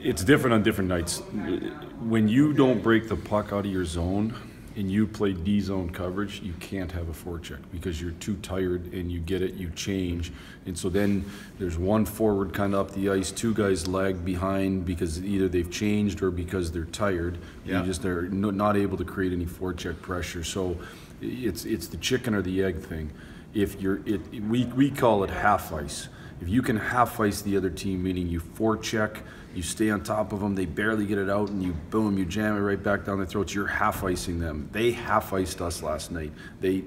It's different on different nights. When you don't break the puck out of your zone and you play D-zone coverage, you can't have a forecheck because you're too tired and you get it, you change. And so then there's one forward kind of up the ice, two guys lag behind because either they've changed or because they're tired. Yeah. You just are not able to create any forecheck pressure. So it's the chicken or the egg thing. If we call it half ice. If you can half ice the other team, meaning you forecheck, you stay on top of them, they barely get it out, and you boom, you jam it right back down their throats. You're half icing them. They half iced us last night. They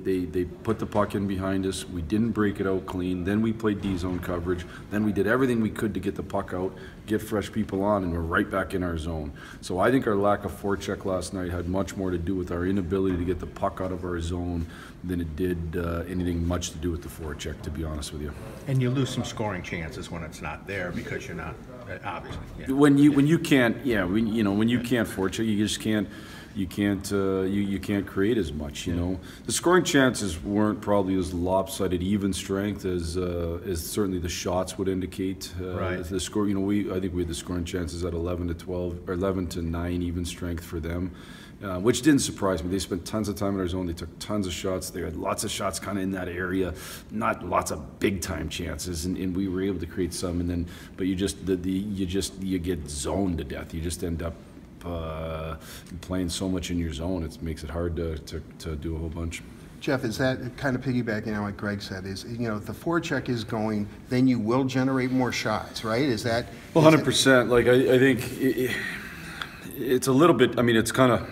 put the puck in behind us. We didn't break it out clean. Then we played D-zone coverage. Then we did everything we could to get the puck out, get fresh people on, and we're right back in our zone. So I think our lack of forecheck last night had much more to do with our inability to get the puck out of our zone than it did anything much to do with the forecheck, to be honest with you. And you lose some scoring chances when it's not there because you're not, obviously. Yeah. When you can't, when you can't forecheck, you just can't. You can't create as much. The scoring chances weren't probably as lopsided even strength as certainly the shots would indicate. Right. The score, I think we had the scoring chances at 11 to 12 or 11 to 9 even strength for them. Which didn't surprise me. They spent tons of time in our zone. They took tons of shots. They had lots of shots kind of in that area, not lots of big time chances, and we were able to create some. And then, but you get zoned to death. You just end up playing so much in your zone. It makes it hard to do a whole bunch. Jeff, is that kind of piggybacking on what Greg said? Is if the forecheck is going, then you will generate more shots, right? Is that? Well, 100%. Like I think. It's a little bit, it's kind of,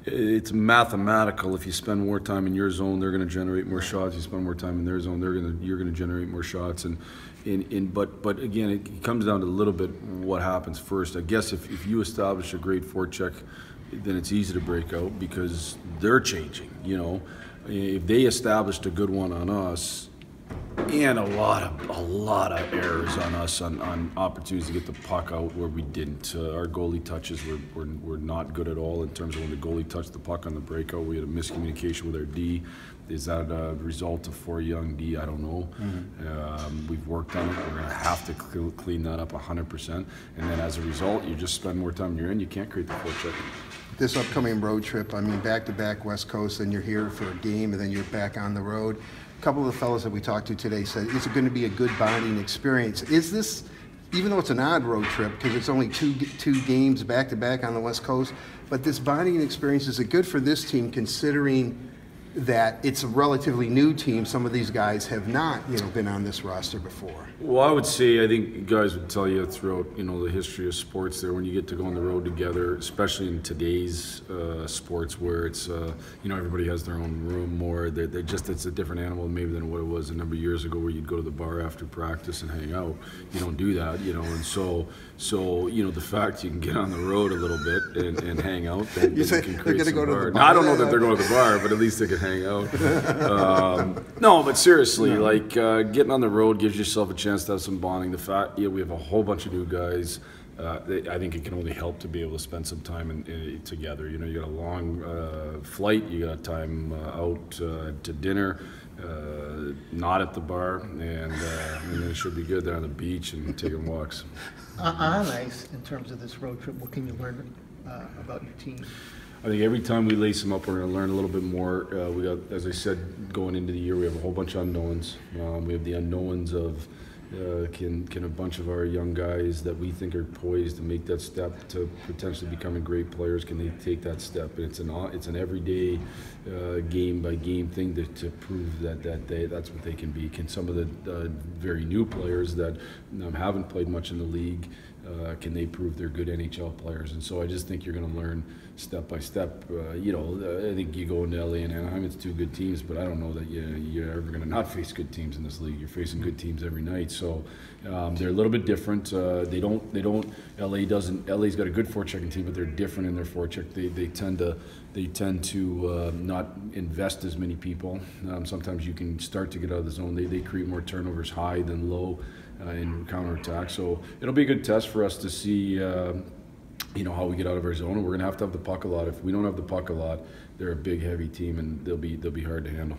it's mathematical. If you spend more time in your zone, they're going to generate more shots. You spend more time in their zone, you're going to generate more shots. But again, it comes down to a little bit what happens first. I guess if you establish a great forecheck, then it's easy to break out because they're changing. If they established a good one on us, and a lot of errors on us on opportunities to get the puck out where we didn't. Our goalie touches were not good at all in terms of when the goalie touched the puck on the breakout. We had a miscommunication with our D. Is that a result of 4 young D? I don't know. Mm-hmm. We've worked on it. We're going to have to clean that up 100%. And then as a result, you just spend more time in your end. You can't create the forecheck. This upcoming road trip, back-to-back West Coast, then you're here for a game, and then you're back on the road. A couple of the fellows that we talked to today said it's going to be a good bonding experience. Is this, even though it's an odd road trip because it's only two games back-to-back on the West Coast, but this bonding experience, is it good for this team considering that it's a relatively new team? Some of these guys have not, been on this roster before. Well, I would say, I think guys would tell you throughout, the history of sports there, when you get to go on the road together, especially in today's sports where it's, everybody has their own room more. It's a different animal maybe than what it was a number of years ago where you'd go to the bar after practice and hang out. You don't do that, and so the fact you can get on the road a little bit and hang out, then you can create some bar. Now, I don't know that they're going to the bar, but at least they can hang out. No, but seriously, getting on the road gives yourself a chance to have some bonding. The fact, we have a whole bunch of new guys. I think it can only help to be able to spend some time together. You got a long flight, you got time out to dinner, not at the bar, and then it should be good. They're on the beach and taking walks. On ice, in terms of this road trip, what can you learn about your team? I think every time we lace them up, we're going to learn a little bit more. We got, as I said, going into the year, we have a whole bunch of unknowns. We have the unknowns of can a bunch of our young guys that we think are poised to make that step to potentially becoming great players, can they take that step? And it's an everyday game by game thing to prove that's what they can be. Can some of the very new players that haven't played much in the league, can they prove they're good NHL players? And so I just think you're going to learn step by step. I think you go into LA and Anaheim, it's two good teams, but I don't know that you're ever going to not face good teams in this league. You're facing good teams every night. So they're a little bit different. LA's got a good forechecking team, but they're different in their forecheck. They tend to not invest as many people. Sometimes you can start to get out of the zone. They create more turnovers high than low in counterattack. So it'll be a good test for us to see how we get out of our zone. And we're going to have the puck a lot. If we don't have the puck a lot, they're a big, heavy team, and they'll be hard to handle.